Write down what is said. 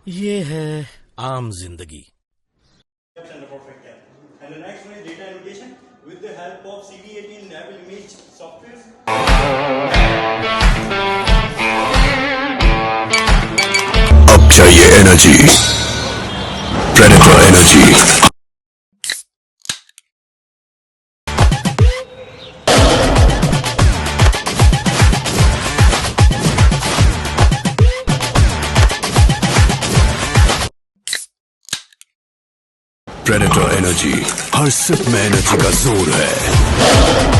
ये है आम जिंदगी। And the perfect cap. And the next one is data annotation with the help of CD18 enable image software. अब चाहिए energy, Predator energy. Predator energy, हर sip में energy का जोर है।